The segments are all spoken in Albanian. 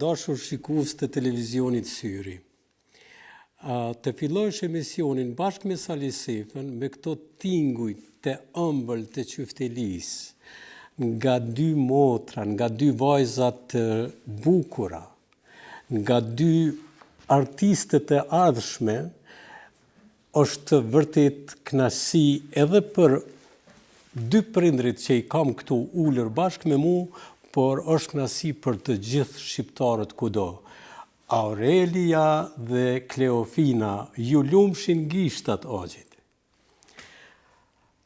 dashur shikues të televizionit Syri. Të fillosh emisionin bashkë me Sali Sefën me këto tinguj të ëmbël të qyftelis, nga dy motra, nga dy vajzat të bukura, nga dy artistët e ardhshme, është vërtet kënaqësi edhe për dy prindrit që i kam këtu ullër bashkë me mu, por është kënaqësi për të gjithë shqiptarët kudo. Aurelia dhe Kleofina, ju lumshin gishtat agjit.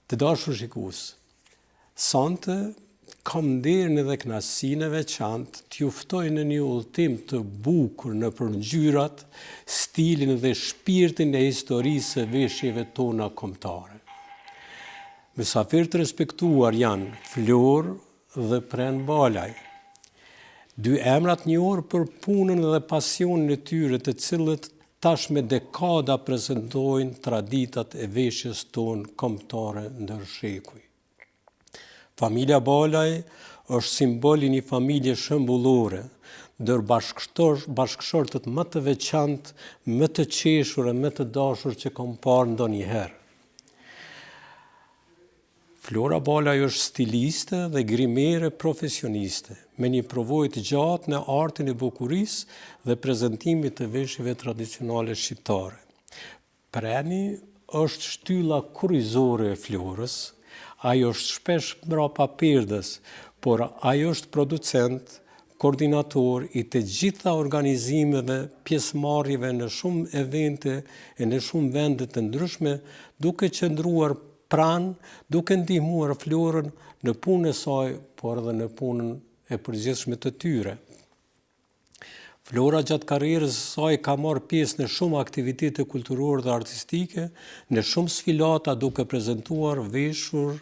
Të dashur shikues, sonte kam nderin edhe kënaqësinë e veçantë t'ju ftoj në një udhëtim të bukur nëpër ngjyrat, stilin dhe shpirtin e historisë së veshjeve tona kombëtare. Mysafirë të respektuar janë Flor dhe Pren Balaj, dy emrat njohur për punën dhe pasionin e tyre, të cilët tash me dekada prezentojnë traditat e veshjes tonë kombëtare ndër shekuj. Familja Balaj është simbol i një familje shembullore, ndër bashkëshortët më të veçantë, më të qeshur e më të dashur që kam parë ndonjëherë. Flora Balaj është stiliste dhe grimere profesioniste, me një provojë të gjatë në artin e bukurisë dhe prezantimit të veshjeve tradicionale shqiptare. Preni është shtylla kurrizore e Florës, ajo është shpesh mbrapa perdes, por ajo është producent, koordinator i të gjitha organizimeve, pjesëmarrjeve në shumë evente e në shumë vende të ndryshme, duke qëndruar pranë, duke ndihmuar Florën në punën e saj, por edhe në punën e përgjithshme të tyre. Flora gjatë karrierës së saj ka marrë pjesë në shumë aktivitete kulturore dhe artistike, në shumë sfilata duke prezantuar veshur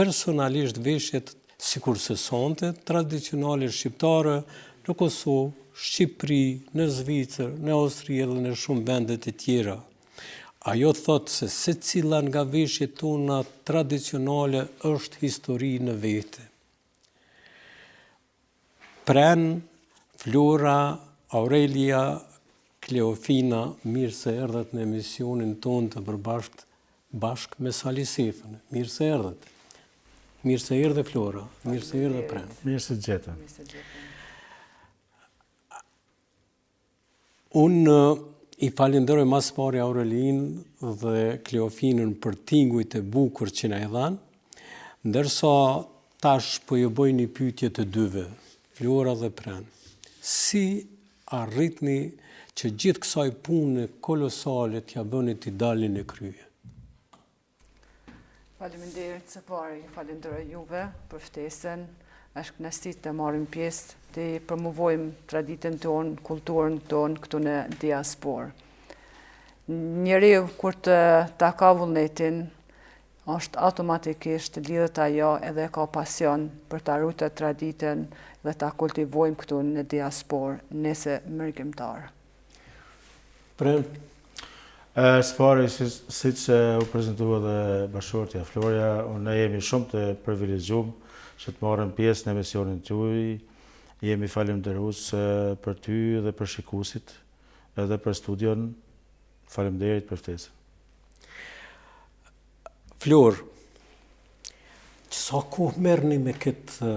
personalisht veshjet sikurse sonte tradicionale shqiptare në Kosovë, Shqipëri, në Zvicër, në Austri dhe në shumë vende të tjera. Ajo thotë se secila nga veshjet tona tradicionale është histori në vete. Pren, Flora, Aurelia, Kleofina, mirë se erdhët në emisionin tonë të përbashkët bashkë me Sali Sefën. Mirë se erdhët. Mirë se erdhe Flora, mirë se erdhe Pren. Mirë se gjeta. Unë i falenderoj mas pari Aurelin dhe Kleofinën për tingujt e bukur që na i dhanë, ndërsa tash po ju bëj një pyetje të dyve, Flora dhe Pren. Si arritni që gjithë kësaj pune kolosale t'ja bëni t'i dalin në krye? Faleminderit së pari, falenderoj juve për ftesën, është kënaqësi të marrim pjesë të promovojmë traditën tonë, kulturën tonë këtu në diasporë. Njeriu kur ta ka vullnetin, është automatikisht lidhet ajo edhe ka pasion për ta ruajtur traditën dhe ta kultivojmë këtu në diasporë, nëse mërgjimtarë. Pren? Së pari, si që u prezentua dhe bashkëshortja Florja, ne jemi shumë të privilegjuar që të marrëm pjesë në emisionin tuaj. Jemi falenderues për ty dhe për shikuesit, edhe për studion. Faleminderit për ftesën. Flor, sa kohë merrni me këtë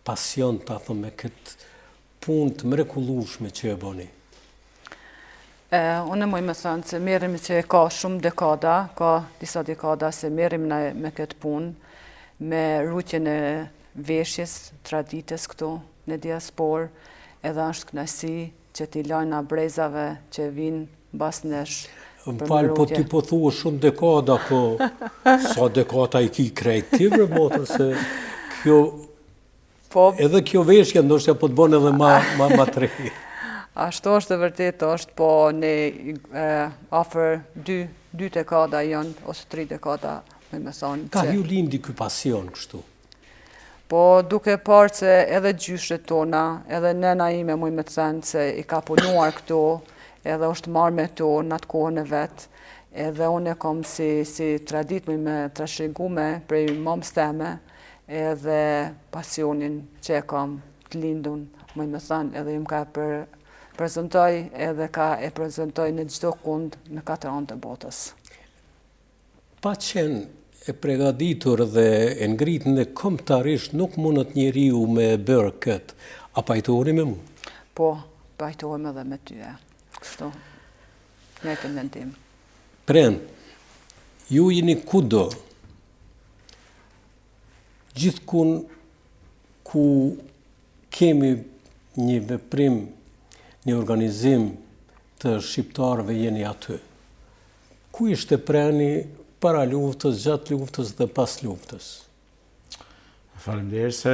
pasion, ta thëmë, me këtë punë të mrekullueshme që e bëni? Unë muj me thënë se merrem që ka shumë dekada, ka disa dekada se merrem me këtë punë, me rrugën e veshjes, traditës këtu në diasporë, edhe është kënaqësi që t'i lajna brezave që vinë mbas nesh. Më falë, po ti po thua shumë dekada, po sa dekada i ki krejt ti, bre motër, se kjo, edhe kjo veshje ndoshta po të bën edhe ma të re. Ashtu është e vërtet, është po në afër dy dekada janë, ose 3 dekada, me thonë. Ka ju lindi ky pasion kështu? Po duke parë se edhe gjyshët tona, edhe nëna ime muj me të thënë se i ka punuar këtu, edhe është marrë me to në atë kohën e vetë, edhe unë e kom si tradit me trashëgume prej mamës teme, edhe pasionin që e kam të lindun më thënë edhe më ka prezentoj edhe ka e prezentoj në çdo kund në 4 anë të botës. Pa qenë e përgatitur dhe e ngritën dhe kombëtarisht nuk mundet njeriu me bërë këtë, a pajtoheni me mu? Po, pajtohem edhe me ty. Kështu, me të mendim. Pren, ju jeni kudo, gjithkun ku kemi një veprim, një organizim të shqiptarëve jeni aty. Ku ishte Preni para luftës, gjatë luftës dhe pas luftës? Faleminderit se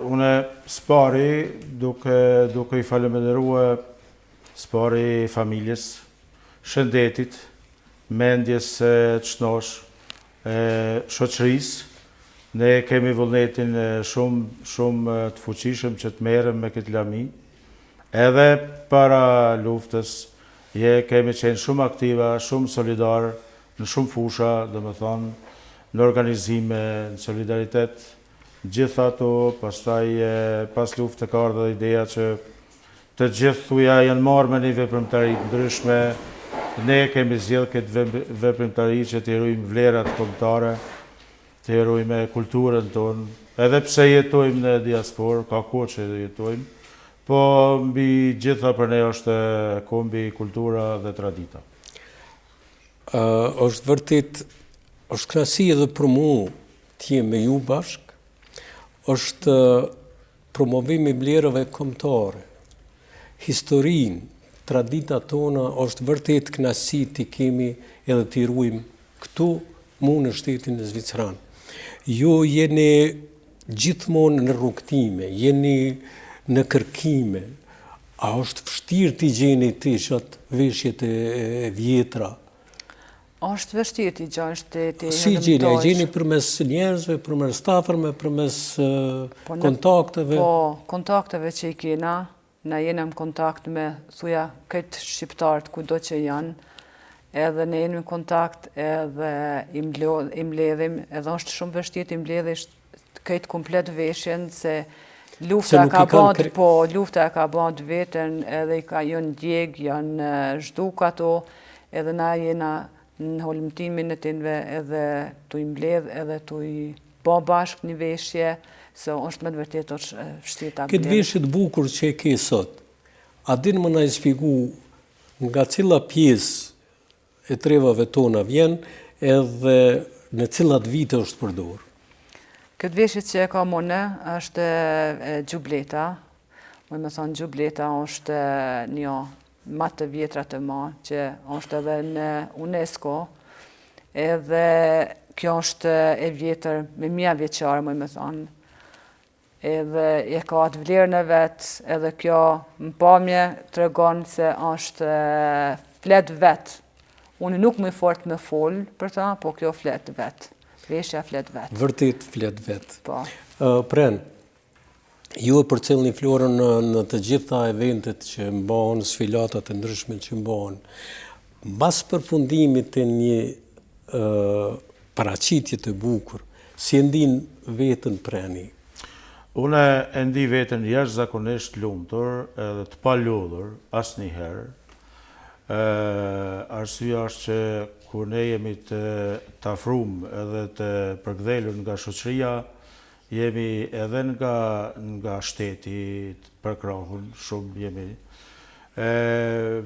unë spari duke i falenderua spari familjes, shëndetit, mendjes të çnosh, shoqërisë. Ne kemi vullnetin shumë të fuqishëm që të merrem me këtë lami. Edhe para luftës kemi qenë shumë aktiva, shumë solidar në shumë fusha, domethënë në organizime, në solidaritet, gjitha ato, pastaj pas luftë ka ardhur ideja që të gjithë thuja janë marrë me një veprimtari të ndryshme. Ne kemi zgjedhur këtë veprimtari që të ruajmë vlerat kombëtare, të ruajmë kulturën tonë, edhe pse jetojmë në diasporë, ka kohë që jetojmë. Po mbi gjitha për ne është kombi kultura dhe tradita. Është vërtet, është kënaqësi edhe për mu të jem me ju bashk, është promovimi i vlerave kombëtare. Historinë, traditat tona është vërtet kënaqësi të kemi edhe të ruajmë këtu mu në shtetin e Zvicran. Ju jeni gjithmonë në rrugtime, jeni në kërkime, a është vështirë t'i gjeni ti qatë veshjet e vjetra? Është vështirë t'i gjash të Si gjeni? A gjeni përmes njerëzve, përmes stafërme, përmes kontakteve? Po, kontakteve që i kena, na jena në kontakt me thuja këtë shqiptarët kudo që janë, edhe ne jemi në kontakt edhe i mbledhim, edhe është shumë vështirë i mbledhish këtë komplet veshjen se lufta ka bën vetën, edhe janë djeg, janë zhduk ato, edhe na jena në holmtimin e tinve edhe t'u i mbledh, edhe t'u i bo bashk një veshje, se është me të vërtet është vështirë ta mbledh. Këtë veshje të bukur që e ke sot, a din më na i shpjegu nga cila pjesë e trevave tona vjen, edhe në cilat vite është përdorur? Këtë veshje që e ka mone është gjubleta. Më me thonë gjubleta është një ma të vjetra të ma, që është edhe në UNESCO. Edhe kjo është e vjetër me 1000 vjeqare, më me thonë. Edhe e ka atë vlerën e vetë, edhe kjo më pamje të regon se është flet vetë. Unë nuk më fort me folë për ta, po kjo flet vetë. Veshja flet vetë. Vërtet flet vetë. Po. Pren, ju e përcjellni Florën në të gjitha eventet që mbahen, sfilatat e ndryshme që mbahen. Mbas përfundimit të një paraqitje të bukur, si e ndin veten Preni? Unë e ndi veten jashtëzakonisht lumtur edhe të palodhur asnjëherë. Arsyeja është që kur ne jemi të afruar edhe të përkthjelur nga shoqëria, jemi edhe nga shteti të përkrahur, shumë jemi,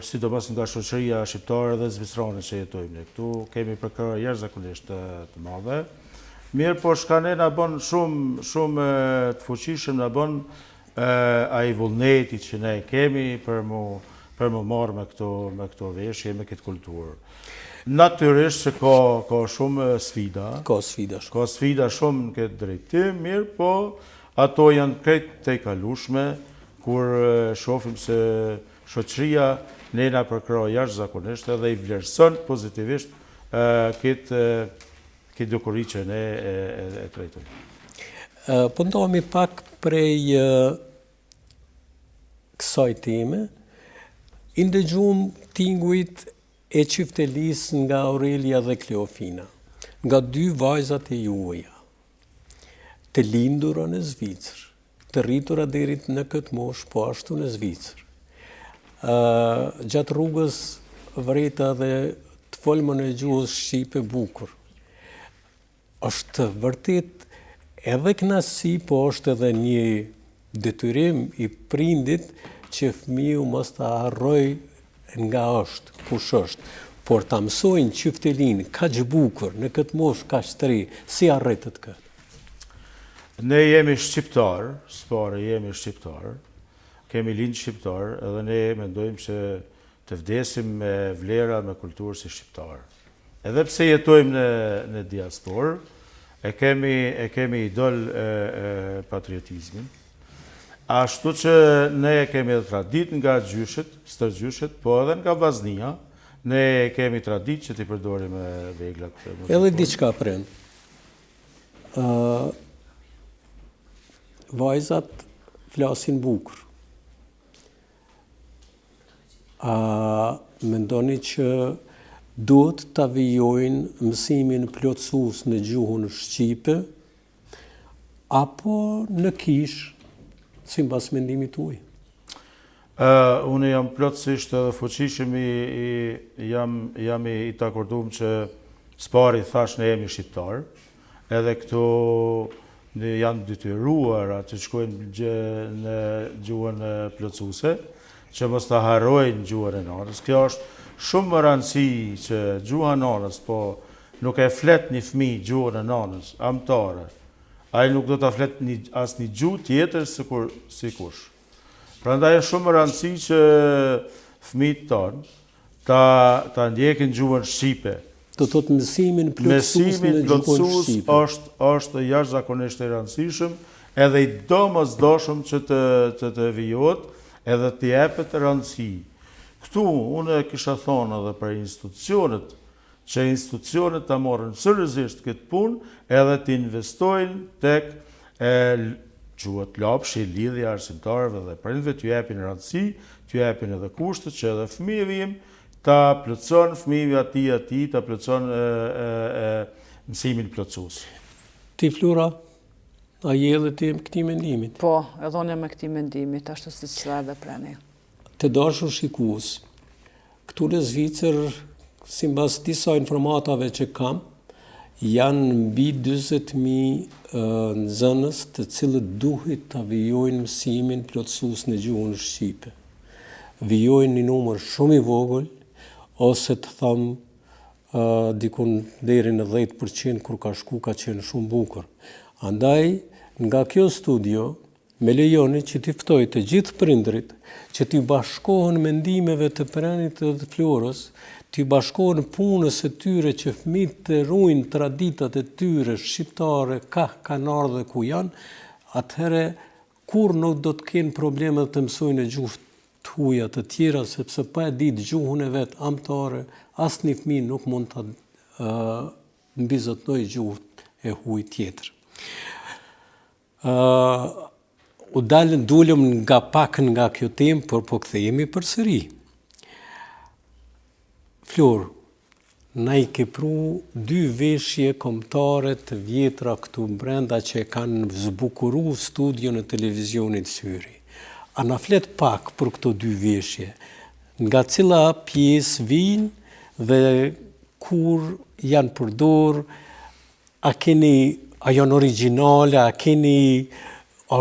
sidomos nga shoqëria shqiptare dhe zvicrane që jetojmë ne këtu, kemi përkrahje jashtëzakonisht të mëdha. Mirë, po shkane na bën shumë të fuqishëm, na bën ai vullneti që ne kemi për më marrë me këto veshje, me këtë kulturë. Natyrisht që ka shumë sfida. Ka sfida shumë. Ka sfida shumë në këtë drejtim, mirë, po ato janë këtë të kalueshme, kur shohim se shoqëria ne na përkrah jashtëzakonisht edhe i vlerëson pozitivisht këtë dukuri që ne e trajtojmë. Po ndohemi pak prej kësaj teme, i ndëgjum tinguit e qiftelis nga Aurelia dhe Kleofina, nga 2 vajzat e juaja, të lindura në Zvicër, të rritura deri në këtë moshë, po ashtu në Zvicër. Gjatë rrugës vëreta dhe të folmën e gjuhës shqipe bukur. Është vërtet edhe kënaqësi, po është edhe një detyrim i prindit që fëmiu mos ta harroj nga është, kush është, por ta mësojnë qyftelin kaq bukur në këtë moshë kaq të ri, si arritët këtë? Ne jemi shqiptar, s'pare jemi shqiptar, kemi lind shqiptar, edhe ne mendojmë që të vdesim me vlera, me kulturë si shqiptar. Edhe pse jetojmë në diasporë, e kemi idol patriotizmin, ashtu që ne kemi edhe tradit nga gjyshet, stërgjyshet, po edhe nga vllaznia, ne kemi tradit që t'i përdorim veglat. Edhe diçka prend. Vajzat flasin bukur. A mendoni që duhet ta vijojnë mësimin plotësues në gjuhën shqipe apo në kish, sipas mendimit tuaj? Unë jam plotësisht edhe fuqishëm jam i takorduar që s'pari thash ne jemi shqiptar, edhe këto janë detyruar që shkojnë në gjuhën plotësuese, që mos ta harrojnë gjuhën e nanës. Kjo është shumë më rëndësi që gjuha e nanës, po nuk e flet një fëmijë gjuhën e nanës, amtare. Ai nuk do ta flet asnjë gjuhë tjetër si kush. Prandaj është shumë rëndësi që fëmijët tonë ta ndjekin gjuhën shqipe. Do të thotë mësimin plotësues në gjuhën shqipe. Është jashtëzakonisht i rëndësishëm, edhe i domosdoshëm që të vijohet, edhe të jepet rëndësi. Këtu unë kisha thonë edhe për institucionet, që institucionet ta morën seriozisht këtë punë, edhe të investojnë tek gjuhët lapshi, lidhja arsimtarëve dhe prindve, t'ju japin rëndësi, t'ju japin edhe kushtet që edhe fëmijëve im ta plotëson fëmijëve atij ta plotëson mësimin plotësues. Ti Flora, a je edhe ti me këtij mendimit? Po, edhe unë me këtij mendimit, ashtu siç tha edhe Prani. Të dashur shikues, këtu në Zvicër, sipas disa informatave që kam, janë mbi 40.000 nxënës të cilët duhet ta vijojnë mësimin plotësues në gjuhën shqipe. Vijojnë një numër shumë i vogël, ose të them dikun deri në 10%, kur ka shku ka qenë shumë bukur. Andaj, nga kjo studio, me lejoni që t'i ftoj të gjithë prindrit që t'i bashkohen mendimeve të Pranit dhe Florës, t'i bashkohen punës e tyre që fëmijët të ruajnë traditat e tyre shqiptare, kanë ardhur ku janë, atëherë kur nuk do të kenë probleme të mësojnë gjuhë të huaja të tjera, sepse pa e ditë gjuhën e vet amtare, asnjë fëmijë nuk mund ta mbizotnojë gjuhën e huaj tjetër. Dulëm nga pak nga kjo temë, por po kthehemi përsëri. Flor, na i ke pru 2 veshje kombëtare të vjetra këtu brenda që kanë zbukuru studion e televizionit Syri. A na flet pak për këto 2 veshje? Nga cila pjesë vijnë dhe kur janë përdor? A janë origjinale? A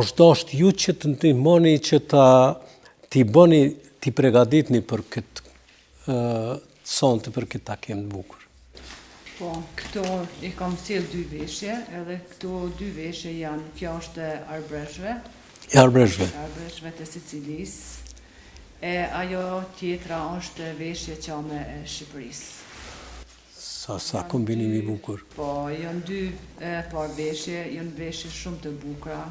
është dashur ju që të ndihmoni që ti përgatitni për këtë sonte, për këtë takim të bukur? Po, këto i kam sjell 2 veshje, edhe këto 2 veshje janë, kjo është e arbreshve. E arbreshve? Arbreshve të Sicilisë. E ajo tjetra është veshje qame e Shqipërisë. Sa kombinimi i bukur. Po, janë 2 par veshje, janë veshje shumë të bukura.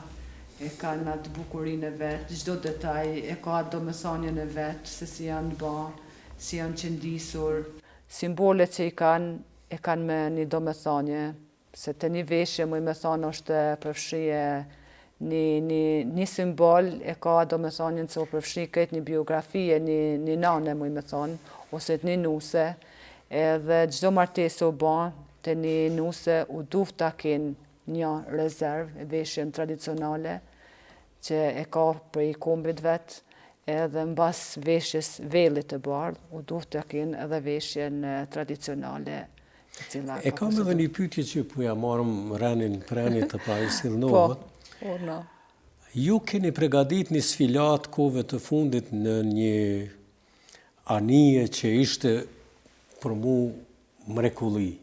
E kanë atë bukurinë e vet, çdo detaj e ka domethënien e vet, se si janë bë, si janë qëndisur. Simbolet që e kanë me një domethënie, se të një veshje më me thonë është përfshije një simbol, e ka domethënien se u përfshi këtë një biografi e një nane më me thonë, ose të një nuse, edhe çdo martesë u bën të një nuse u duhet ta kenë një rezervë, veshjen tradicionale, që e ka prej kombit vetë, edhe në bas veshjes vellit të bardhë, u duhet të kenë edhe veshjen tradicionale. E kam edhe një pyetje që po ja marrëm renin prenit të Silnovët. Po, no. Ju keni pregadit një sfilat kove të fundit në një anije që ishte për mu mrekulli.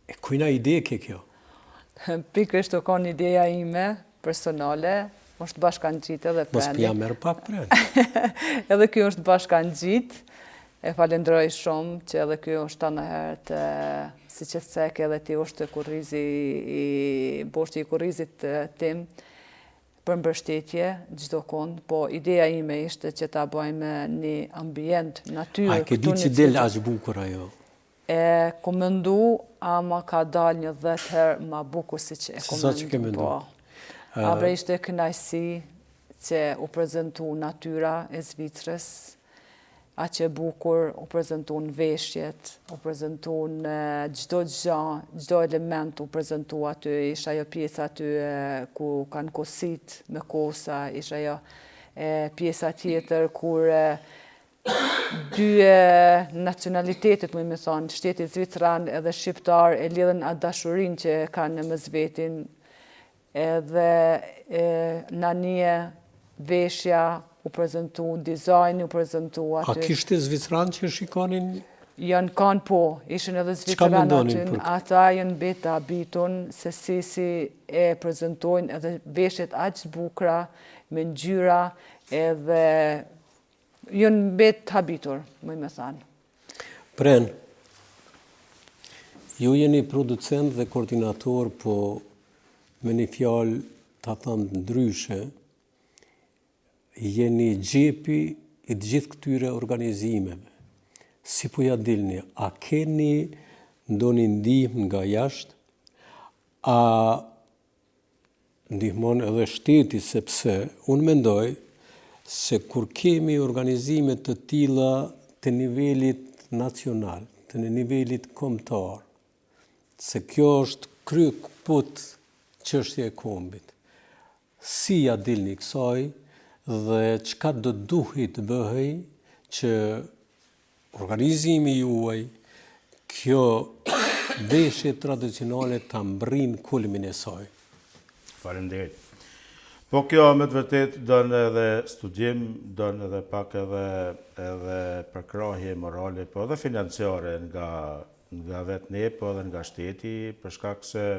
E kujna ide ke kjo? Pikrisht të kanë ideja ime personale, është bashkangjitë edhe prendi. Mos pja merë pak prendi. Edhe kjo është bashkangjitë. E falenderoj shumë që edhe kjo është të nëherët, si që thek edhe ti është boshti i kurrizit tim për mbështetje çdo kond, po ideja ime ishte që ta bëjmë një ambient, natyrë. A ke di që del aq bukur ajo? E kom mendu, ama ka dal një 10 herë ma bukur si që e kom mendu. Sa që ke mendu? Abre ishte kënaqësi që u prezentu natyra e Zvicrës, a që bukur u prezentu në veshjet, u prezentu në gjdo gjë, gjdo element u prezentu aty, isha jo pjesa aty ku kanë kosit me kosa, isha jo pjesa tjetër kur dy nacionalitetet, më thonë, shteti Zvicran edhe shqiptar e lidhen atë dashurin që kanë në mes vetin, edhe në një veshja, u prezentu, dizajni u prezentu aty. A kishte Zvicran që shikonin? Janë kanë po, ishën edhe Zvicran aty. Ata janë betë habitun se si e prezentojnë edhe veshjet aq bukra, me ngjyra, edhe janë betë habitur, më me thanë. Pren, ju jeni producent dhe koordinator, po me një fjalë ta thënë ndryshe, jeni gjepi i të gjithë këtyre organizimeve. Si po ja dilni, a keni ndonjë ndihmë nga jashtë? A ndihmon edhe shteti, sepse unë mendoj se kur kemi organizime të tilla të nivelit nacional, të nivelit kombëtar, se kjo është kryeput çështja e kombit. Si ja dilni kësaj? Dhe çka do duhej të bëhej që organizimi juaj kjo veshje tradicionale ta mbrin kulmin e saj. Faleminderit. Po kjo me të vërtet donë edhe studim, donë edhe pak edhe përkrahje morale, po edhe financiare nga vetë ne, po edhe nga shteti, për shkak se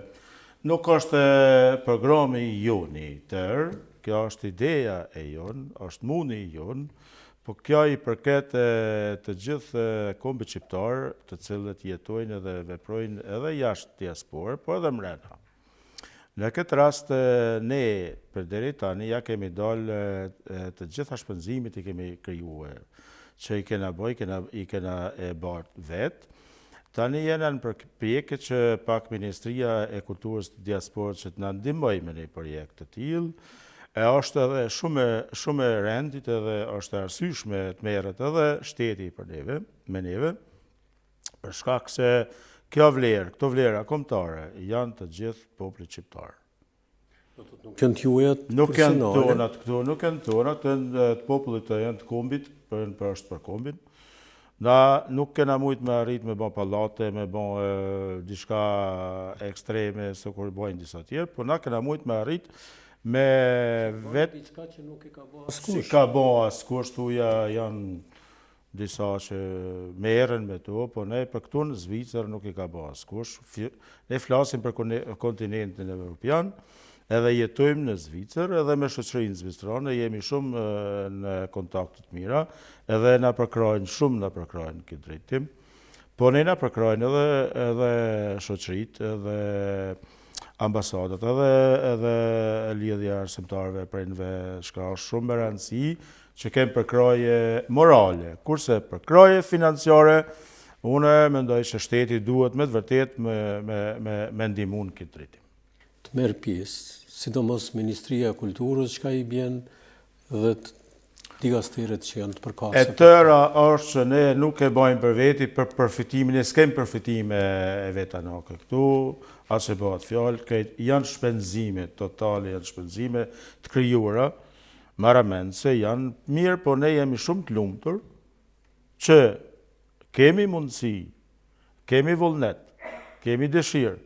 nuk është programi joni tërë, kjo është ideja e jonë, është muni i jonë, po kjo i përket të gjithë kombit shqiptar, të cilët jetojnë edhe veprojnë edhe jashtë diasporë, po edhe mrena. Në këtë rast, ne për deri tani ja kemi dalë të gjitha shpenzimit i kemi krijuar, që i kena bëj, i kena e bartë vetë. Tani jena në përpjekje që pak Ministria e Kulturës të Diasporës që të na ndihmojë me një projekt të tillë. Është edhe shumë e rendit edhe është arsyeshme të merret edhe shteti për neve, me neve, për shkak se këto vlera kombëtare janë të gjithë popullit shqiptar. Nuk janë të juaja personale. Nuk janë tonat, të popullit të janë të kombit, për është për kombin. Na nuk kena mujt me arrit me bën pallate, me bën diçka ekstreme, se kur bojnë disa tjerë, por na kena mujt me arrit me vetë diçka që nuk i ka bërë askush. Si ka bërë askush, tuja janë disa që merren me to, po ne për këtu në Zvicër nuk i ka bërë askush. Ne flasim për kontinentin evropian, edhe jetojmë në Zvicër, edhe me shoqërinë zvicrane, jemi shumë në kontakte të mira, edhe na përkrajnë këtë drejtim. Po ne na përkrajnë edhe shoqëritë, edhe ambasadat, edhe lidhja arsimtarëve prindve, shka shumë me rëndësi që kemë përkraje morale, kurse përkraje financiare, une mendoj që shteti duhet me të vërtet me ndihmu në këtë drejtim. Të merë pjesë, sidomos Ministria e Kulturës, çka i bjen dhe digasteret që janë të E përkatëse. tëra është që ne nuk e bajmë për veti për përfitimin, ne s'kem përfitime e vetanake. Këtu, atë që bëhat fjallë, janë shpenzime totale, janë shpenzime të krijuara, marament se janë mirë, por ne jemi shumë të lumtur që kemi mundësi, kemi vullnet, kemi dëshirë,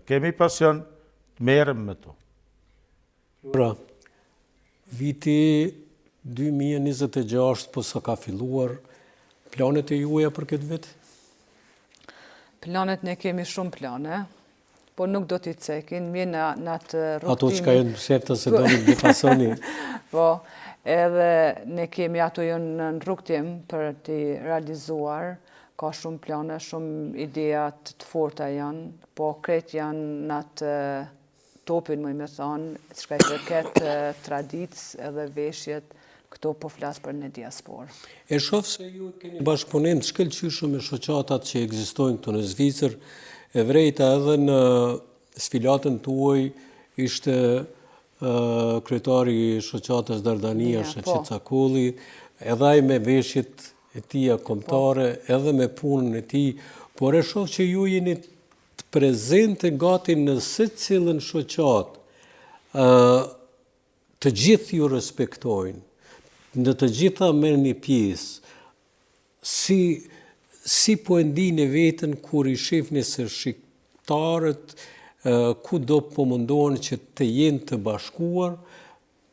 kemi pasion, të merrem me to. Flora, viti 2026 po sa ka filluar, planet e juaja për këtë vit? Planet ne kemi shumë plane, po nuk do t'i cekin, mirë në atë rrugtimin. Ato që ka jenë shefta se do një bifasoni. Po, edhe ne kemi ato jonë në rrugtim për t'i realizuar, ka shumë plane, shumë ideja të forta janë, po krejt janë në atë topin, më thonë, shka i përket traditës edhe veshjet, këto po flasë për në diasporë. E shoh se ju keni bashkëpunim të shkëlqyshëm me shoqatat që ekzistojnë këtu në Zvicër, e vrejta edhe në sfilatën tuaj ishte kryetari i shoqatës Dardania Shefqica Kulli, edhe ai me veshjet e tija kombëtare, edhe me punën e tij, por e shoh që ju jeni të prezente gati në secilën shoqat. Të gjithë ju respektojnë, në të gjitha merrni pjesë. Si po e ndini veten kur i shihni se shqiptarët kudo po mundohen që të jenë të bashkuar,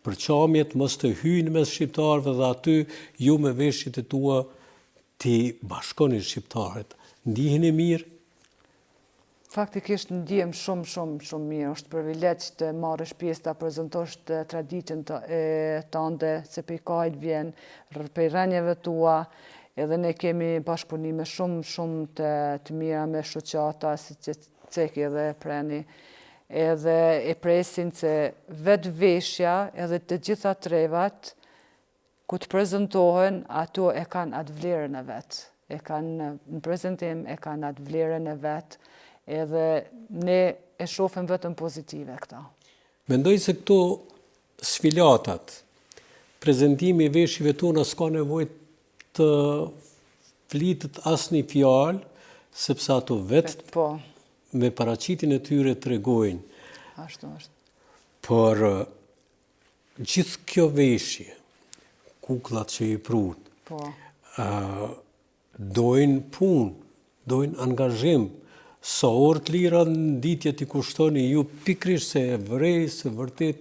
përqamjet mos të hyjnë mes shqiptarëve dhe aty ju me veshjet e tua ti bashkoni shqiptarët. Ndiheni mirë? Faktikisht ndihem shumë mirë, është privilegj të marrësh pjesë të prezentosh të traditën tënde, se për i kajt vjen, për rënjeve tua, edhe ne kemi bashkëpunime shumë të mira me shoqata, si që ceki edhe preni, edhe e presin se vetë veshja edhe të gjitha trevat, ku të prezentohen, ato e kanë atë vlerën e vetë. Në prezentim e kanë atë vlerën e vetë, edhe ne e shofim vetëm pozitive këta. Mendoj se këto sfilatat, prezentimi i veshjeve tona s'ka nevojë të flitet asnjë fjalë, sepse ato vetë me paraqitjen e tyre tregojnë. Ashtu është. Por gjithë kjo veshje, kukullat që i prut, dojnë punë, dojnë angazhim. Sa orë të lira në ditje t'i kushtoni ju pikrisht se e vrej, se vërtet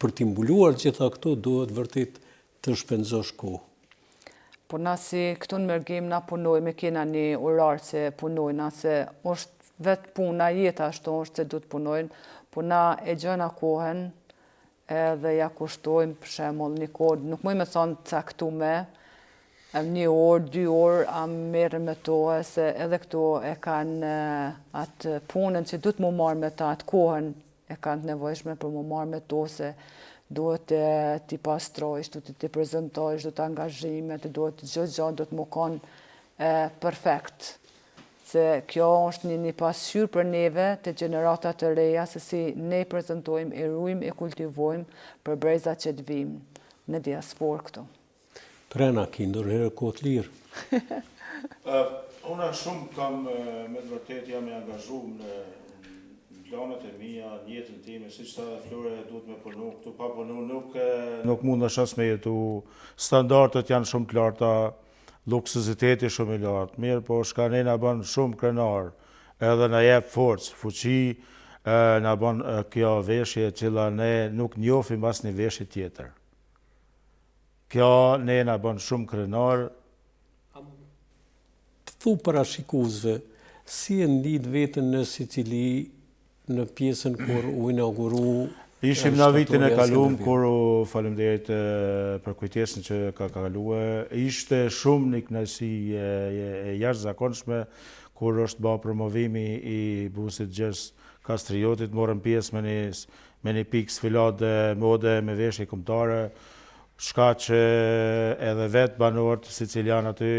për t'i mbuluar gjitha këto duhet vërtet të shpenzosh kohë. Po na si këtu në Mërgim na punojme, kena një orar që punojna, se është vetë puna jeta ashtu është se du të punojnë, po na e gjëna kohën edhe ja kushtojmë për shembull një kohë, nuk mëj me thonë caktume, 1 orë, 2 orë, a merrem me to, se edhe këto e kanë atë punën që du të mu marrë me ta, atë kohën e kanë të nevojshme për mu marrë me to, se duhet t'i pastrojsh, duhet t'i prezentojsh, duhet angazhimet, duhet gjë duhet mu konë perfekt. Se kjo është një pasqyrë për neve të gjenerata të reja, se si ne prezentojmë, e ruajmë, e kultivojmë për brezat që të vijmë në diasporë këtu. Prena, ki ndonjëherë kohë të lirë. Unë shumë kam, me të vërtet jam e angazhuar në planet e mia, në jetën time, siç tha Flora, duhet me punu, këtu pa punu nuk mundesh as me jetu. Standardet janë shumë të larta, luksoziteti shumë i lartë. Mirë, po shka ne na bën shumë krenar, edhe na jep forcë, fuqi, na bën kjo veshje e cila ne nuk njohim asnjë veshje tjetër. Kjo ne na bën shumë krenar. Të thu para shikuesve, si e ndit veten në Sicili në pjesën kur u inauguru Ishim në vitin e kaluar kur faleminderit për kujtesën që ka kaluar. Ishte shumë një kënaqësi e jashtëzakonshme kur është bërë promovimi i busit Gjergj Kastriotit, morëm pjesë me një pikë sfilate mode me veshje kombëtare, shka që edhe vetë banorët sicilianë aty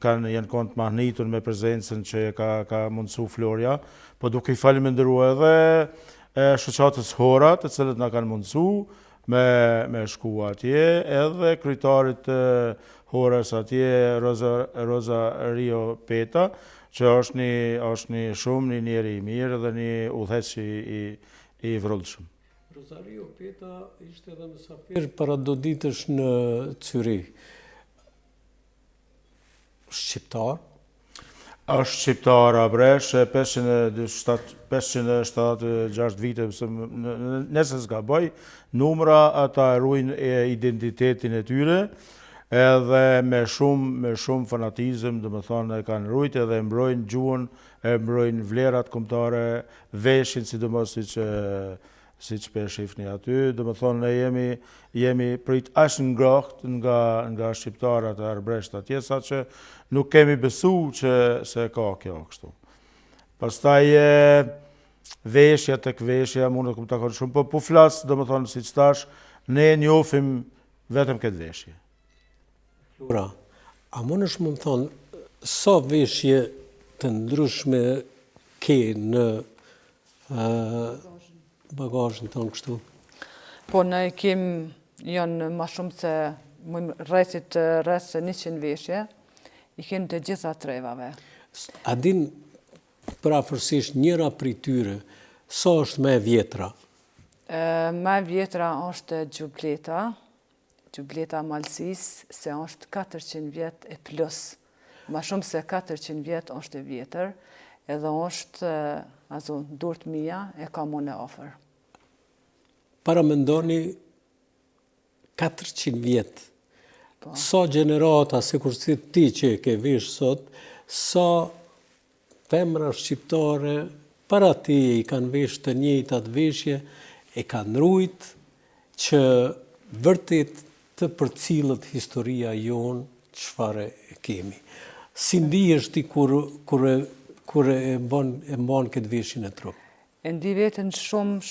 janë konë të mahnitur me prezencën që ka mundësu Florja, po duke i faleminderuar edhe shoqatës Hora, të cilët na kanë mundësu me shku atje, edhe kryetarit të Horës atje, Rosario Peta, që është një shumë një njeri i mirë dhe një udhëheqës i vrullshëm. Rosario Peta ishte edhe mysafir para do ditësh në Zyrich. Shqiptar? Është shqiptar abresh, 576 vite, nëse s'ka bëj, numra ata ruajnë identitetin e tyre, edhe me shumë fanatizëm, dhe më thonë e kanë rujtë edhe mbrojnë gjuhën, e mbrojnë vlerat kombëtare, veshin, sidomos si që pe shifni aty, dhe më thonë ne jemi prit ashtë ngroht nga shqiptarët e arbresht atje, sa që nuk kemi besu që se ka kjo kështu. Pastaj veshja tek veshja, mund të këmë takon shumë, po flasë, dhe më thonë si që tash, ne njofim vetëm këtë veshje. Flora, a mund është më thonë, sa veshje të ndryshme ke në bagazhin tonë kështu? Po ne janë ma shumë se rreth 100 veshje, i kemë të gjitha trevave. A din prafërsisht njëra prej tyre, sa është me vjetra? Me vjetra është gjubleta Malsis, se është 400 vjet e plus. Ma shumë se 400 vjet është e vjetër, edhe është durt mija e ka mune ofër. Para mendoni 400 vjet. Sa gjenerata, se kur si ti që ke vesh sot, sa femra shqiptare para ti i kanë vesh të njëjtat veshje, e kanë rujt që vërtet të përcilët historia jonë çfarë kemi. Si ndihesh ti kur e mban këtë veshin e trup? E ndi veten shumë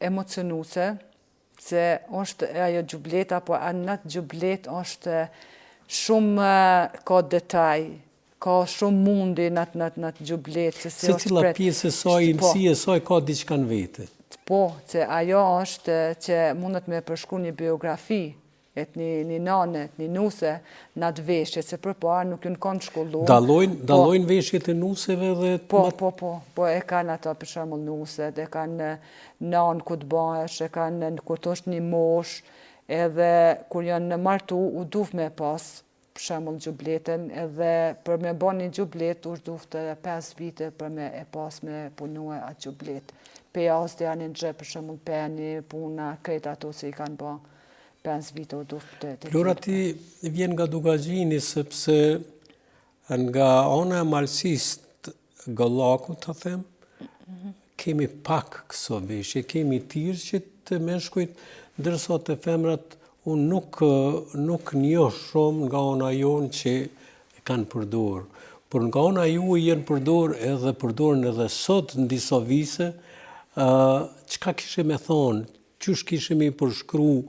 emocionuse, se është ajo gjubleta, po në atë gjublet është shumë ka detaj, ka shumë mundi në atë gjublet. Se cila pjesë e saj, imësi e saj ka diçka në vete? Po, se ajo është që mundet me përshkru një biografi, një nane, një nuse në atë veshje, se përpara nuk ju në kanë shkollu. Dalojnë veshjet e nuseve dhe... Po, e kanë ato për shembull nuset, e kanë nanë ku të bahesh, e kanë kur të është një mosh, edhe kur janë martu u duf me pas, për shembull gjubletën, edhe për me ba një gjublet u dufte 5 vite për me e pas me punue atë gjublet. Peja ose të janë në gjë, për shembull peni, puna, krejt ato se i kanë ba 5 vite u dufte. Flora, ti vjen nga Dugagjini, sepse nga ona e Malsist Gëllaku, të them, kemi pak këso veshje, kemi tirqit të meshkujt, ndërsa të femrat unë nuk njoh shumë nga ona jonë që kanë përdor. Por nga ona ju jenë përdorën edhe sot në disa vise, çka kishe me thonë, qysh kishe me përshkru,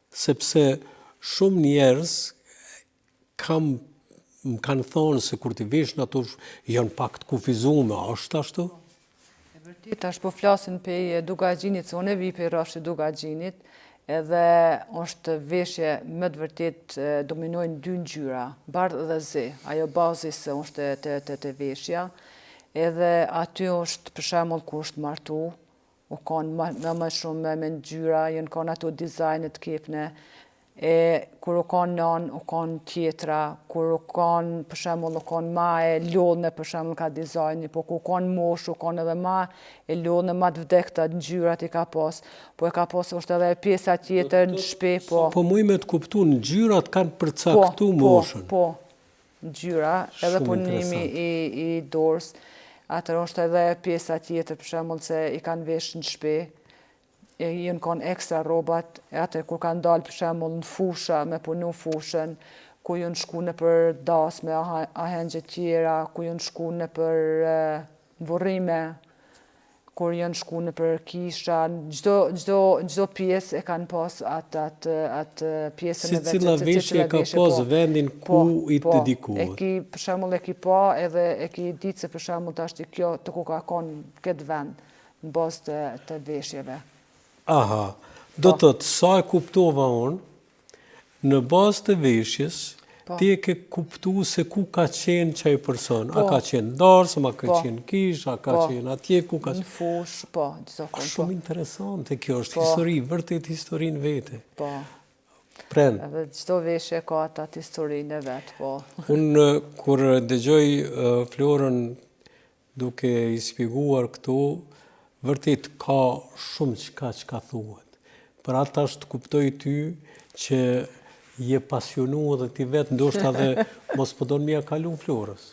sepse shumë njerëz më kanë thonë se kur t'i vesh në ato janë pak të kufizume, është ashtu? E vërtit, ashtë po flasin për Dugagjinit, se unë e vi për rrashtë Dugagjinit, edhe është veshje më të vërtit dominojnë 2 ngjyra, bardhë dhe zi, ajo bazis është të veshja, edhe aty është për shembull kur është martu, u kanë më shumë me ngjyra, janë kanë ato dizajnet kepne, kur u kanë nanë, u kanë tjetra, kur u kanë, për shembull, u kanë ma e lodhne, për shembull, ka dizajni, po kur u kanë mosh, u kanë edhe ma e lodhne, ma të vdekta, ngjyrat i ka pas, po e ka pas është edhe pjesa tjetër në shtëpi, po. Po muj me të kuptu, ngjyrat kanë përcaktu moshën. Po, ngjyra, edhe punimi i dorës, atër është edhe pjesa tjetër, për shembull, se i kanë vesh në shtëpi, jenë kanë ekstra robat, atër kur kanë dalë për shembull në fusha, me punu fushën, ku jenë shku në për das me ahengje tjera, ku jenë shku në për vorrime, kur jenë shku në për kisha, gjdo pjesë e kanë pas atë pjesën e vetë. Si cila veshje ka pas vendin ku i të dedikohet. Për shembull e ki pa edhe e ki ditë se për shembull të ashtë kjo të ku ka konë këtë vend në bazë të veshjeve. Aha, Do të thotë, sa e kuptova unë, në bazë të veshjes, ti e ke kuptu se ku ka qenë qaj person. A ka qenë darsëm, a ka qenë kish, a ka qenë atje, ku ka qenë... Në fush, gjitha konë. Shumë interesante kjo është histori, vërtet historinë vete. Po. Pren. Edhe çdo veshje ka atë historinë e vet, po. Unë kur dëgjoj Florën duke i shpjeguar këtu, vërtet ka shumë çka thuhet. Për ata është kuptoj ty që je pasionu dhe ti vetë ndoshta dhe mos po don mja kalu Florës.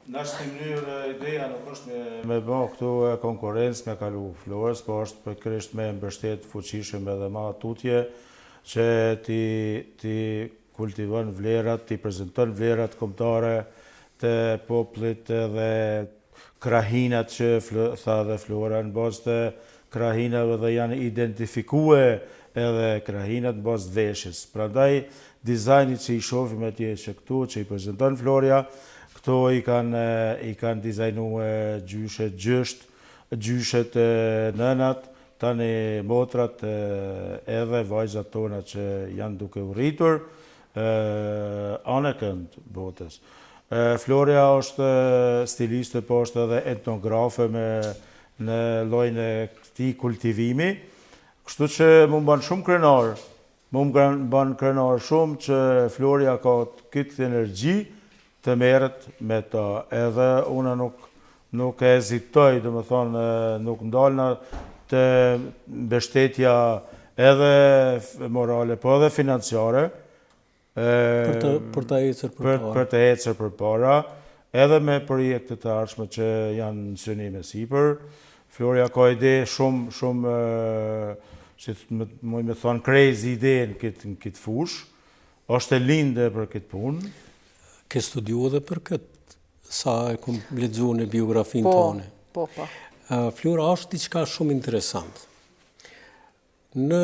Në është të mënyrë, ideja nuk është me bë këtu konkurencë me kalu Florës, po është përkrisht me mbështet fuqishëm edhe ma tutje, që ti kultivon vlerat, ti prezenton vlerat kombëtare të popullit edhe krahinat që tha dhe Flora në bazë të krahinave dhe janë identifikue edhe krahinat në bazë veshjes. Prandaj, dizajnit që i shofim atje që këtu, që i prezenton Florja, këto i kanë dizajnu gjyshet gjysht, gjyshet nënat, tani motrat edhe vajzat tona që janë duke u rritur, anëkënd botës. Florja është stiliste, po është edhe etnografe në llojin e këtij kultivimi, kështu që më mban shumë krenar, shumë që Florja ka këtë energji të merret me ta, edhe unë nuk e hezitoj, do të thonë nuk ndalna të mbështetja edhe morale, po edhe financiare, për të ecër përpara, edhe me projekte të ardhshme që janë në synim e sipër. Florja ka ide shumë që me thonë crazy ide në këtë fush, është e linde për këtë punë. Ke studiu edhe për këtë, sa e kom lexuar në biografinë tone. Po. Flora është diçka shumë interesant. Në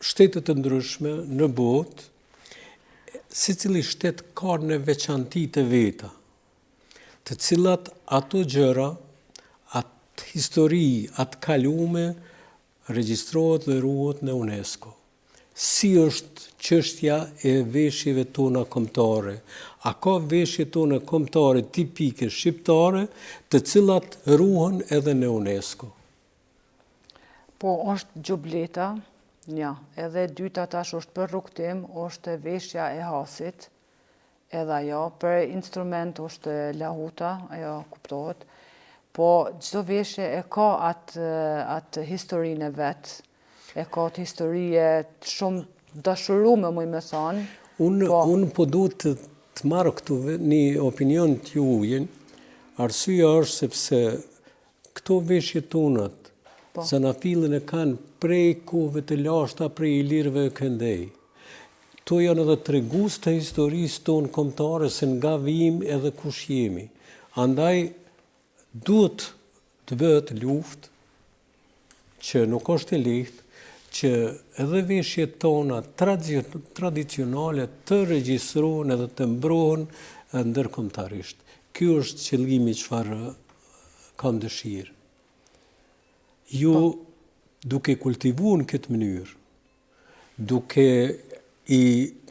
shtetet të ndryshme, në botë, secili shtet ka në veçanti të veta, të cilat ato gjëra, atë histori, atë kalume, regjistrohet dhe ruhet në UNESCO. Si është çështja e veshjeve tona kombëtare? A ka veshje tona kombëtare tipike shqiptare, të cilat ruhen edhe në UNESCO? Po, është gjubleta, ja, edhe dyta tash është për rrugtim, është veshja e hasit, edhe ajo, për instrument është lahuta, ajo kuptohet, po çdo veshje e ka atë historinë e vet, e ka të historie shumë dashurume, më thonë. Unë po duhet të marrë këtu një opinion të juajin, arsyeja është sepse këto veshje tonat, zanafillin e kanë prej kohëve të lashta, prej ilirëve e këndej. To janë edhe tregues të historisë tonë kombëtare se nga vijim edhe kush jemi. Andaj duhet të bëhet luftë që nuk është e lehtë, që edhe veshjet tona tradicionale të regjistrohen edhe të mbrohen ndërkombëtarisht. Ky është qëllimi çfarë kam dëshirë. Ju duke kultivuar në këtë mënyrë, duke i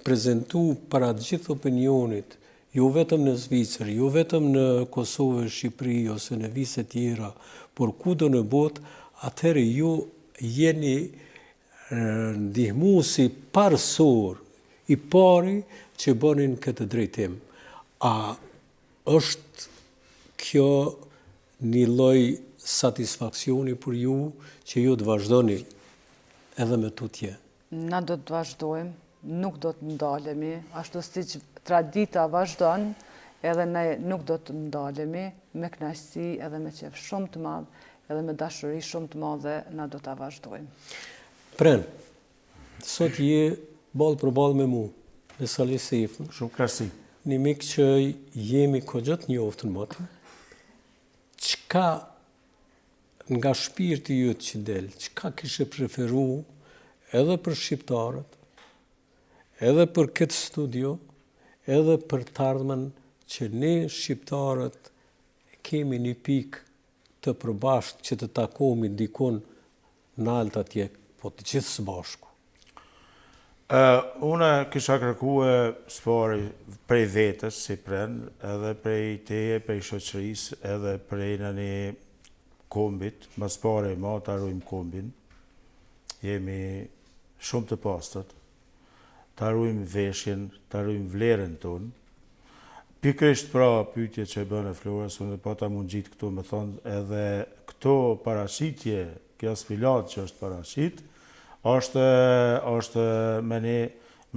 prezentu para gjithë opinionit, jo vetëm në Zvicër, jo vetëm në Kosovë, Shqipëri ose në vise tjera, por kudo në botë, atëherë ju jeni ndihmuesi parsor i pari që bënin këtë drejtim. A është kjo një lloj satisfaksioni për ju që ju të vazhdoni edhe me tutje? Na do të vazhdojmë, nuk do të ndalemi, ashtu siç tradita vazhdon, edhe ne nuk do të ndalemi, me kënaqësi edhe me qejf shumë të madh, edhe me dashuri shumë të madhe, na do ta vazhdojmë. Pren, sot je ballë për ballë me mu, me Sali Sefën. Shumë kënaqësi. Një mik që jemi kogjet njoftën më të. Çka nga shpirti jëtë që del, çka kishe preferu edhe për shqiptarët, edhe për këtë studio, edhe për të ardhmen që ne shqiptarët kemi një pikë të përbashkët që të takohemi dikon në altë atje po të gjithë së bashku? Unë kisha kërkue spori prej vetës si prend, edhe prej teje, prej shoqërisë, edhe prej në një kombit, ma spori ma të arrujmë kombin, jemi shumë të pastët, të arrujmë veshjen, të arrujmë vlerën tonë. Pikrisht pra pyetje që e bënë e Florës, unë pa ta mund gjitë këtu me thonë edhe këto parashitje, kjo sfilat që është parashit, është me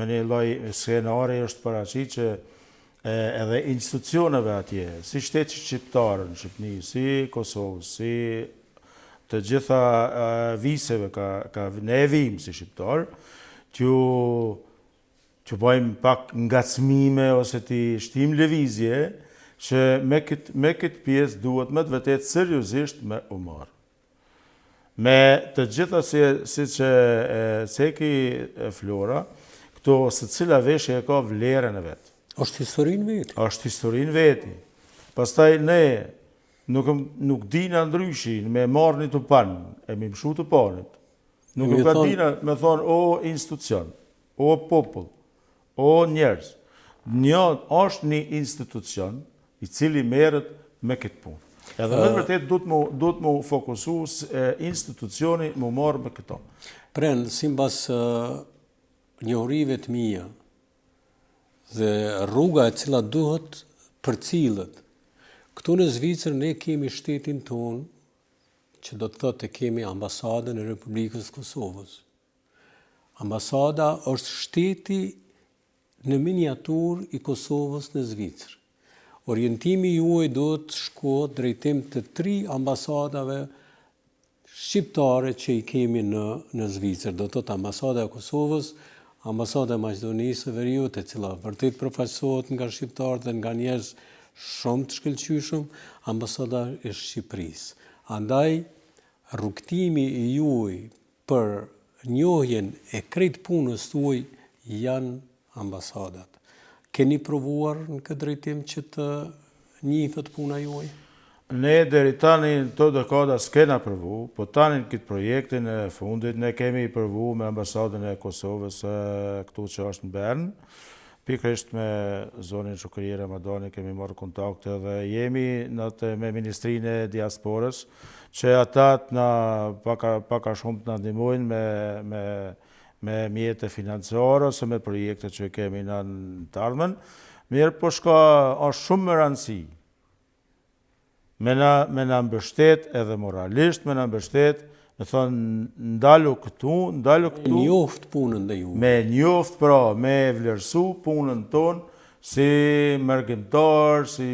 një lloj skenari është paraqit që edhe institucioneve atje, si shteti shqiptar në Shqipëni, si Kosovës, si të gjitha viseve ka ne e vim si shqiptar, që bëjmë pak ngacmime ose të shtim lëvizje, që me këtë pjesë duhet me të vërtet seriozisht me u marrë. Me të gjitha si që seki Flora, këto se cila veshje e ka vlerën e vetë. Është historinë veti. Është historinë veti. Pastaj ne nuk dina ndryshin me marrë një të panë, e mi mshu të panit. Nuk ka dina me thonë o institucion, o popull, o njerëz. Është një institucion i cili merret me këtë punë. Edhe me vërtet duhet mu fokusu institucioni mu marrë me këto. Prend, simbas njohurive të mia dhe rruga e cila duhet përcillet. Këtu në Zvicër ne kemi shtetin tonë, që do të thotë kemi ambasadën e Republikës Kosovës. Ambasada është shteti në miniatur i Kosovës në Zvicër. Orientimi juaj do të shkohet drejtim të 3 ambasadave shqiptare që i kemi në Zvicër. Do të thotë ambasada e Kosovës, ambasada e Maqedonisë së Veriut, e cila vërtet përfaqësohet nga shqiptarë dhe nga njerëz shumë të shkëlqyshëm, ambasada e Shqipërisë. Andaj, rrugtimi i juaj për njohjen e krejt punës tuaj janë ambasadat. Keni provuar në këtë drejtim që të njihet puna juaj? Ne deri tani të dekada s'kena provu, po tani në këtë projektin e fundit ne kemi provu me ambasadën e Kosovës këtu që është në Bern. Pikrisht me zonin Shukëri Ramadani kemi marrë kontakte dhe jemi me Ministrinë e Diasporës që ata paka shumë të na ndihmojnë me mjete financiare ose me projekte që kemi në të ardhmen. Mirë po është shumë më rëndësi me na mbështet edhe moralisht, me na mbështet, me thonë ndalu këtu. Me njoft punën dhe ju. Me njoft pra, me vlerësu punën tonë si mërgjimtar, si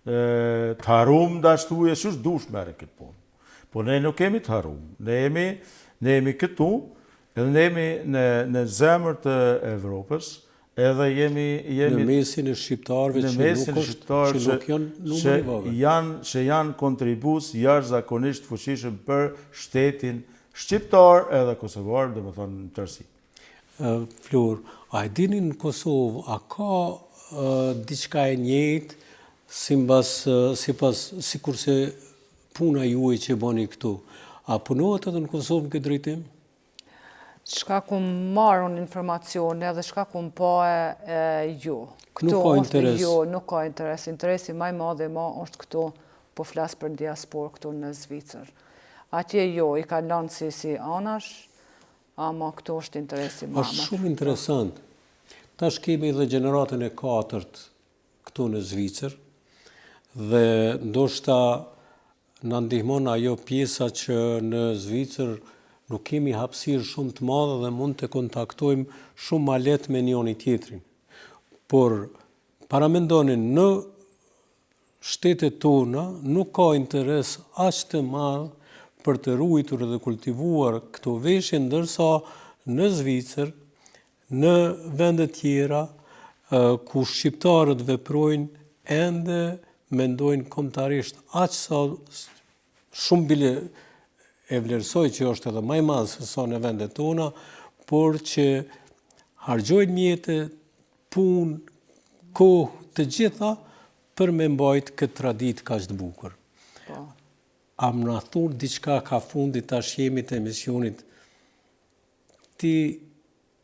të harum dashtuje, që është dush mere këtë punë. Po ne nuk kemi të harum, ne jemi këtu, edhe ne jemi në zemër të Evropës, edhe jemi në mesin e shqiptarëve që nuk janë numër i vogël. Që janë kontribues jashtëzakonisht fuqishëm për shtetin shqiptar edhe kosovar, domethënë në tërësi. Flor, a e dini në Kosovë, a ka diçka e njëjtë sikurse puna juaj që bëni këtu? A punohet edhe në Kosovë në këtë drejtim? Shka ku marrë unë informacione dhe shka ku më pa ju. Nuk ka interes. Nuk ka interes. Interesi maj madhe është këtu, po flasë për diaspor këtu në Zvicër. Atje i ka lanë si anash, ama këtu është interesi ma. Është shumë interesant. Tash kemi dhe gjeneratën e 4 këtu në Zvicër, dhe ndoshta në ndihmon ajo pjesa që në Zvicër nuk kemi hapësirë shumë të madhe dhe mund të kontaktojmë shumë ma lehtë me njëri tjetrin. Por, paramendonin në shtetet tona nuk ka interes aq të madh për të ruajtur dhe kultivuar këto veshje, ndërsa në Zvicër, në vende tjera ku shqiptarët veprojnë, ende mendojnë kombëtarisht aq sa shumë bile e vlerësoj që është edhe më i madh se sa në vendet tona, por që harxojnë mjete, punë, kohë, të gjitha për me mbajtë këtë traditë kaq të bukur. A më na thon diçka ka fundit, tash jemi të emisionit ti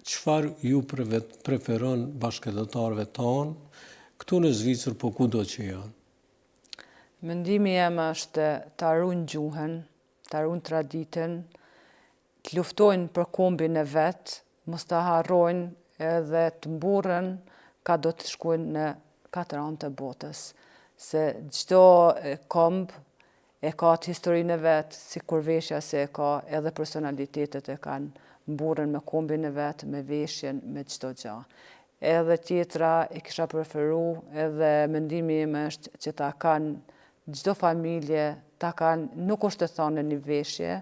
çfarë ju preferon bashkëdhetarëve tonë këtu në Zvicër, po kudo që janë? Mendimi jem është të arrujnë gjuhën, të arrujnë traditën, të luftojnë për kombin e vetë, mos të harrojnë edhe të mburën ka do të shkojnë në katër anë të botës. Se çdo komb e ka të historinë e vetë, si kur veshja se e ka, edhe personalitetet e kanë mburën me kombin e vetë, me veshjen, me çdo gjë. Edhe tjetra e kisha preferu, edhe mendimi im është që ta kanë çdo familje, ta kanë, nuk është të thonë një veshje,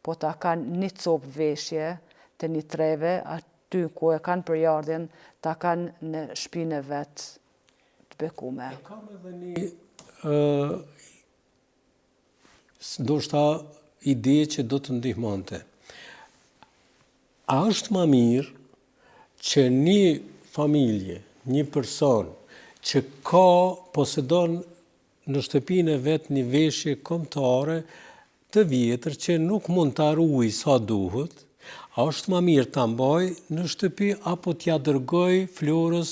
po ta kanë një copë veshje të një treve, aty ku e kanë përjardhjen, ta kanë në shtëpinë e vetë të bekume. E kam edhe një ndoshta ide që do të ndihmonte. A është më mirë që një familje, një person që posedon në shtëpinë e vetë një veshje kombëtare të vjetër që nuk mund të arruaj sa duhet, a është më mirë ta mbaj në shtëpi apo t'ja dërgoj Florës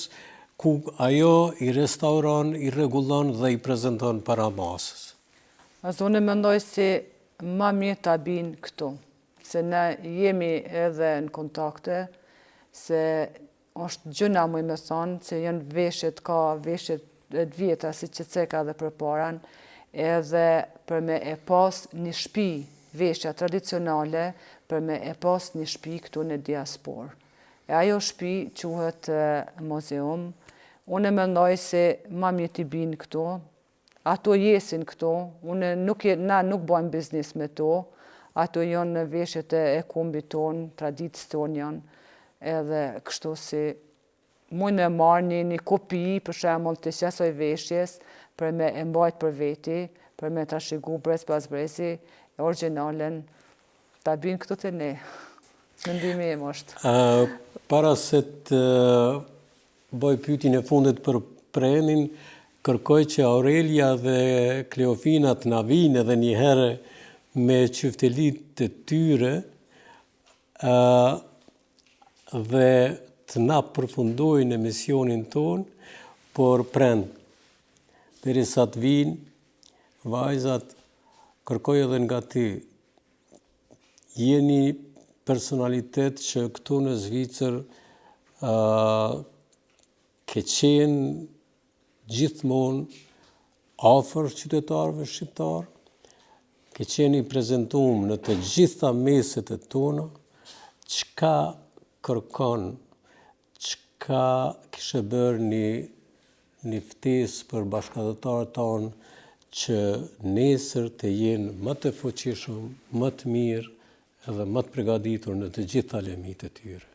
ku ajo i restauron, i rregullon dhe i prezanton para masës? Unë mendoj se më mirë ta binë këtu, se ne jemi edhe në kontakte, se është gjëna më me thonë, se janë veshjet, ka veshjet të vjetra si që ceka dhe përparan, edhe për me e pas një shtëpi, veshja tradicionale, për me e pas një shtëpi këtu në diasporë. E ajo shtëpi quhet muzeum. Unë mendoj se më mirë t'i binë këtu, ato jesin këtu, na nuk bëjmë biznis me to, ato janë në veshjet e kombit tonë, traditës tonë janë, edhe kështu si mund e marrë një kopi, për shembull të asaj veshjes, për me e mbajt për veti, për me ta shigu brez pas brezi, origjinalen, ta binë këtu të ne. Mendimi im është. Para se të bëj pyetjen e fundit për Prenin, kërkoj që Aurelia dhe Kleofina të na vinë edhe një herë me qyftelit të tyre dhe të na përfundojnë emisionin ton, por Pren, derisa të vinë, vajzat, kërkoj edhe nga ti, jeni personalitet që këtu në Zvicër ke qenë gjithmonë afër qytetarëve shqiptarë, ke qenë i prezentuar në të gjitha meset e tona, çka kërkon, çka kishe bërë një ftesë për bashkëdhetarët tonë që nesër të jenë më të fuqishëm, më të mirë edhe më të përgatitur në të gjitha lemit e tyre.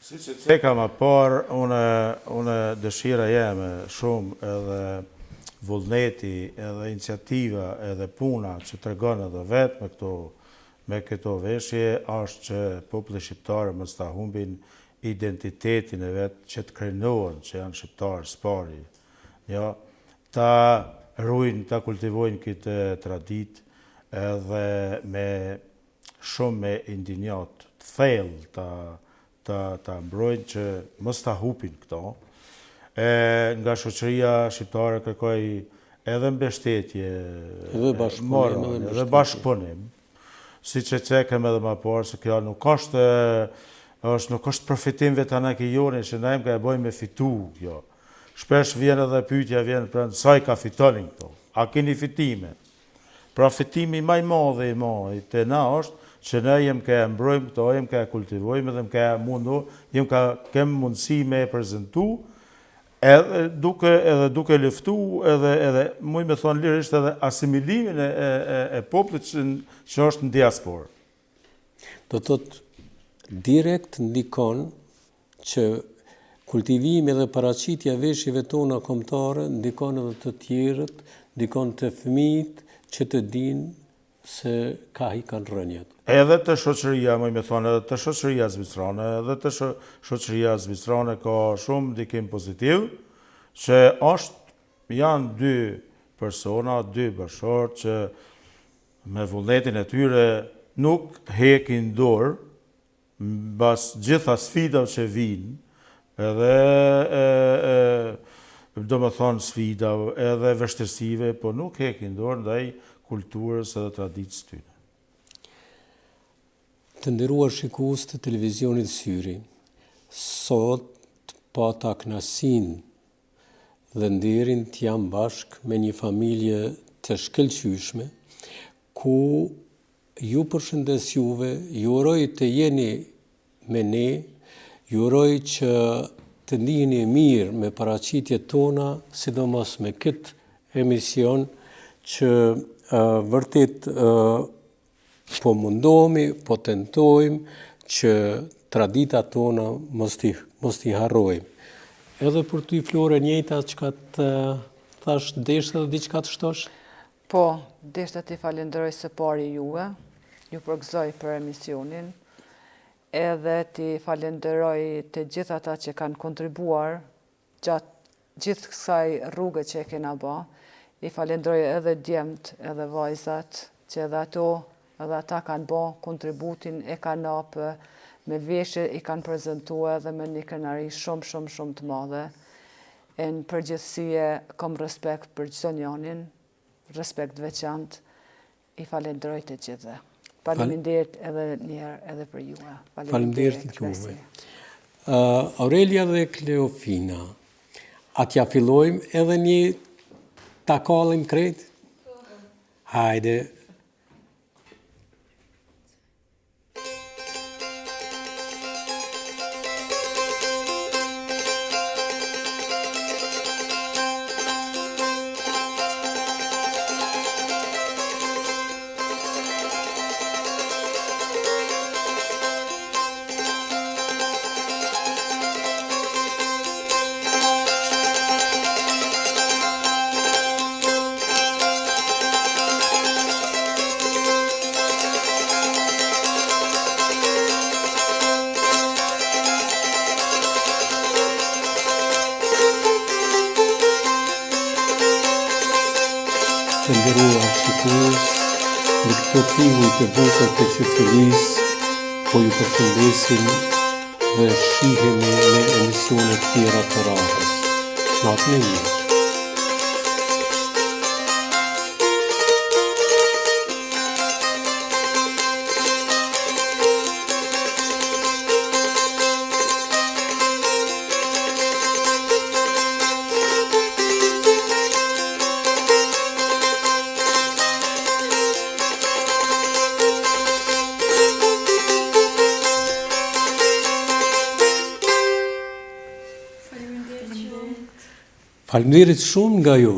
Si që ceka më parë, unë dëshira jeme shumë edhe vullneti, edhe iniciativa, edhe puna që të regon edhe vetë me këto veshje, është që populli shqiptarë mos ta humbin identitetin e vetë që të krenohen, që janë shqiptarë s'pari. Ja, ta ruajnë, ta kultivojnë këtë traditë edhe me shumë me indinjat, të thellë, ta mbrojnë që mos ta hupin këto. Nga shoqëria shqiptare kërkoj edhe mbështetje, edhe bashkëpunim, si që cekëm edhe më parë, se kjo nuk është përfitim vetë anë joni, që na ka e bojmë me fitu kjo. Shpesh vjen edhe pyetja sa i ka fitonin këto, a keni fitime? Pra fitimi më i madh te na është që ne jem ka mbrojmë këto, jem ka kultivojmë edhe ka mundu, kem mundësi me prezentu, edhe duke luftu, edhe muj me thonë lirisht edhe asimilimin e popullit që është në diasporë. Do të thotë direkt ndikon që kultivimi dhe paraqitja veshjeve tona kombëtare ndikon edhe të tjerët, ndikon të fëmijët që të dinë se ka i kanë rënjët. Edhe të shoqëria, më me thonë, edhe të shoqëria zvicrane, edhe të shoqëria zvicrane ka shumë ndikim pozitiv, që janë dy persona, dy bashkëshortë që me vullnetin e tyre nuk hekin dorë mbas gjitha sfidave që vinë, edhe do më thonë sfidave, edhe vështirësive, po nuk hekin dorë ndaj kulturës edhe traditës tyre. Të nderuar shikues të televizionit Syri, sot pata kënaqësinë dhe nderin të jam bashk me një familje të shkëlqyeshme, ku ju përshëndes juve, ju uroj të jeni me ne, ju uroj që të ndiheni mirë me paraqitjet tona, sidomos me këtë emision që vërtet po mundohemi, po tentojmë që traditat tona mos t'i harrojmë. Edhe për ty, Flore, njëjta çka të thash, deshte edhe diçka të shtosh? Po, deshte t'i falenderoj së pari juve, ju përgëzoj për emisionin, edhe t'i falenderoj të gjithë ata që kanë kontribuar gjatë gjithë kësaj rrugë që e kena ba. I falenderoj edhe djemt, edhe vajzat, që edhe ata kanë ba kontributin, e kanë apë me veshje, i kanë prezentua dhe me një kënaqësi shumë të madhe. E në përgjithësie, kam respekt për çdo njanin, respekt veçantë, i falenderoj të gjithë. Faleminderit edhe njëherë edhe për juve. Faleminderit juve. Aurelia dhe Kleofina, atja fillojmë edhe një takallim krejt? Hajde. Të nderuar shikues, në këto tihuj të bukur të Qytelis, po ju përshëndesim dhe shihemi në emisionet tjera të radhës. Natë në mirë. Faleminderit shumë nga ju.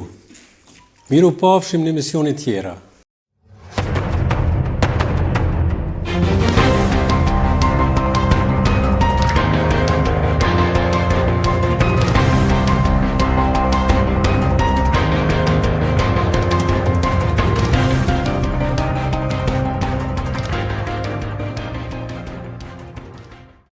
Miru pafshim në emisionet tjera.